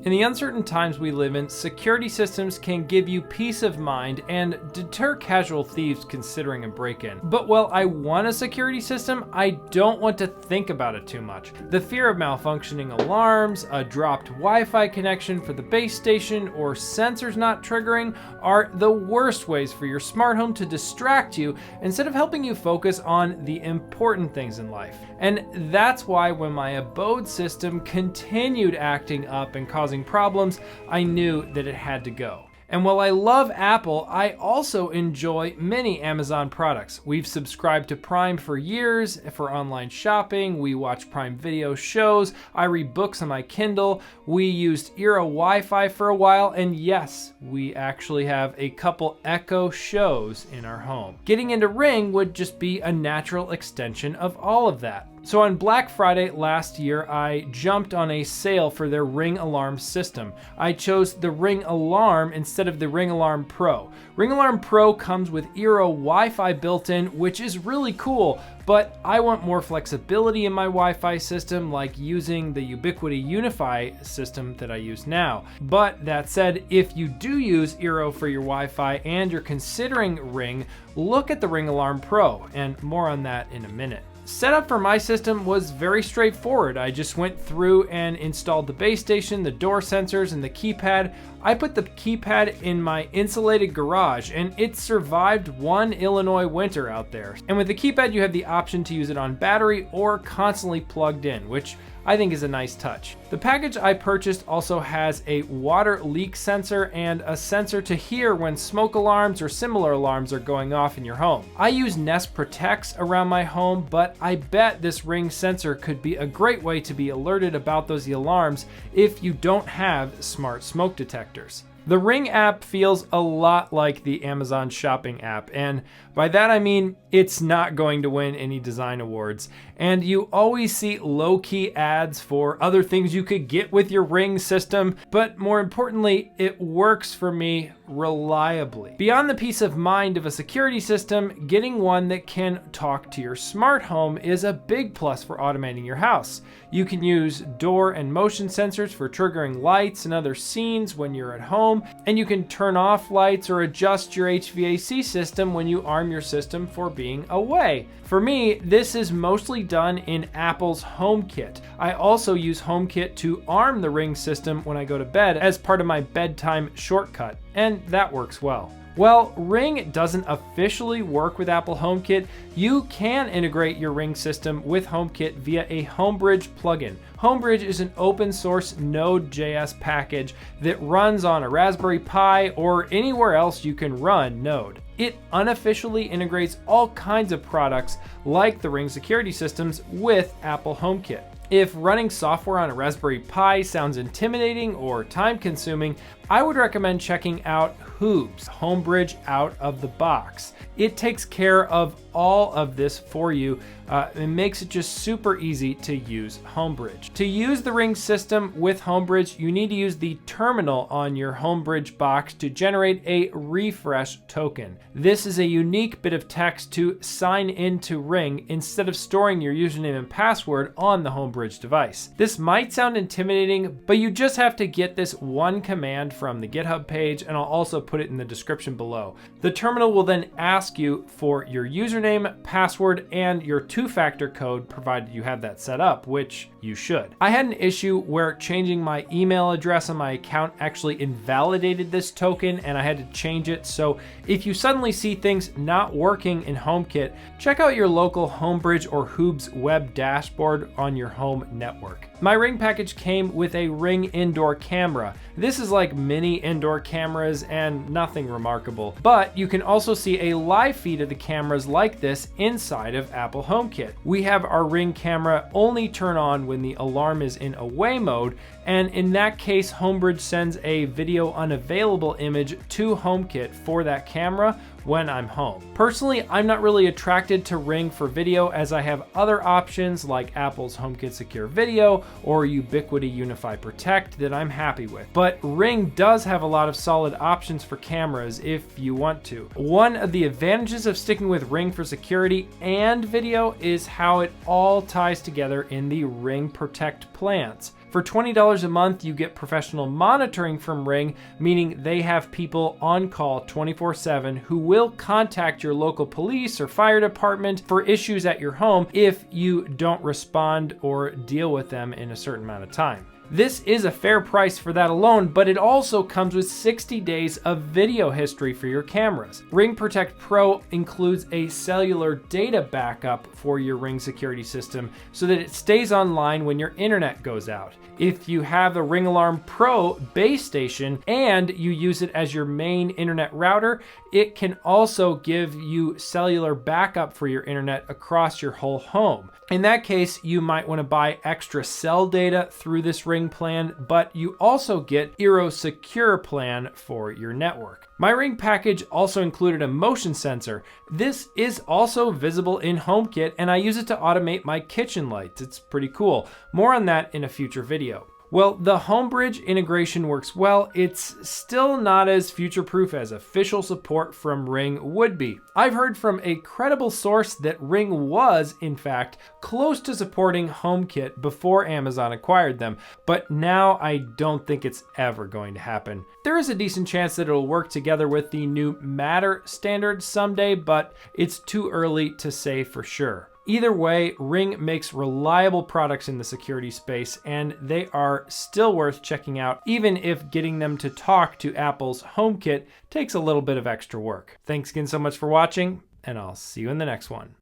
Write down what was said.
In the uncertain times we live in, security systems can give you peace of mind and deter casual thieves considering a break-in. But while I want a security system, I don't want to think about it too much. The fear of malfunctioning alarms, a dropped Wi-Fi connection for the base station, or sensors not triggering are the worst ways for your smart home to distract you instead of helping you focus on the important things in life. And that's why when my Abode system continued acting up and causing problems, I knew that it had to go. And while I love Apple, I also enjoy many Amazon products. We've subscribed to Prime for years for online shopping. We watch Prime Video shows. I read books on my Kindle. We used Eero Wi-Fi for a while. And yes, we actually have a couple Echo shows in our home. Getting into Ring would just be a natural extension of all of that. So on Black Friday last year, I jumped on a sale for their Ring Alarm system. I chose the Ring Alarm instead of the Ring Alarm Pro. Ring Alarm Pro comes with Eero Wi-Fi built in, which is really cool, but I want more flexibility in my Wi-Fi system, like using the Ubiquiti Unify system that I use now. But that said, if you do use Eero for your Wi-Fi and you're considering Ring, look at the Ring Alarm Pro, and more on that in a minute. Setup for my system was very straightforward. I just went through and installed the base station, the door sensors, and the keypad. I put the keypad in my insulated garage, and it survived one Illinois winter out there. And with the keypad, you have the option to use it on battery or constantly plugged in, which I think is a nice touch. The package I purchased also has a water leak sensor and a sensor to hear when smoke alarms or similar alarms are going off in your home. I use Nest Protects around my home, but I bet this Ring sensor could be a great way to be alerted about those alarms if you don't have smart smoke detectors. The Ring app feels a lot like the Amazon shopping app, and by that I mean it's not going to win any design awards. And you always see low-key ads for other things you could get with your Ring system, but more importantly, it works for me reliably. Beyond the peace of mind of a security system, getting one that can talk to your smart home is a big plus for automating your house. You can use door and motion sensors for triggering lights and other scenes when you're at home, and you can turn off lights or adjust your HVAC system when you arm your system for being away. For me, this is mostly done in Apple's HomeKit. I also use HomeKit to arm the Ring system when I go to bed as part of my bedtime shortcut, and that works well. Well, Ring doesn't officially work with Apple HomeKit. You can integrate your Ring system with HomeKit via a Homebridge plugin. Homebridge is an open source Node.js package that runs on a Raspberry Pi or anywhere else you can run Node. It unofficially integrates all kinds of products like the Ring security systems with Apple HomeKit. If running software on a Raspberry Pi sounds intimidating or time-consuming, I would recommend checking out Hoob's Homebridge out of the box. It takes care of all of this for you and makes it just super easy to use Homebridge. To use the Ring system with Homebridge, you need to use the terminal on your Homebridge box to generate a refresh token. This is a unique bit of text to sign into Ring instead of storing your username and password on the Homebridge device. This might sound intimidating, but you just have to get this one command from the GitHub page, and I'll also put it in the description below. The terminal will then ask you for your username, password, and your two-factor code, provided you have that set up, which you should. I had an issue where changing my email address on my account actually invalidated this token, and I had to change it. So if you suddenly see things not working in HomeKit, check out your local Homebridge or Hoob's web dashboard on your home network. My Ring package came with a Ring indoor camera. This is like mini indoor cameras and nothing remarkable, but you can also see a live feed of the cameras like this inside of Apple HomeKit. We have our Ring camera only turn on when the alarm is in away mode, and in that case, Homebridge sends a video unavailable image to HomeKit for that camera when I'm home. Personally, I'm not really attracted to Ring for video, as I have other options like Apple's HomeKit Secure Video or Ubiquiti Unify Protect that I'm happy with. But Ring does have a lot of solid options for cameras if you want to. One of the advantages of sticking with Ring for security and video is how it all ties together in the Ring Protect plans. For $20 a month, you get professional monitoring from Ring, meaning they have people on call 24/7 who will contact your local police or fire department for issues at your home if you don't respond or deal with them in a certain amount of time. This is a fair price for that alone, but it also comes with 60 days of video history for your cameras. Ring Protect Pro includes a cellular data backup for your Ring security system so that it stays online when your internet goes out. If you have a Ring Alarm Pro base station and you use it as your main internet router, it can also give you cellular backup for your internet across your whole home. In that case, you might want to buy extra cell data through this Ring plan, but you also get Eero Secure plan for your network. My Ring package also included a motion sensor. This is also visible in HomeKit, and I use it to automate my kitchen lights. It's pretty cool. More on that in a future video. Well, the HomeBridge integration works well. It's still not as future-proof as official support from Ring would be. I've heard from a credible source that Ring was, in fact, close to supporting HomeKit before Amazon acquired them, but now I don't think it's ever going to happen. There is a decent chance that it'll work together with the new Matter standard someday, but it's too early to say for sure. Either way, Ring makes reliable products in the security space, and they are still worth checking out, even if getting them to talk to Apple's HomeKit takes a little bit of extra work. Thanks again so much for watching, and I'll see you in the next one.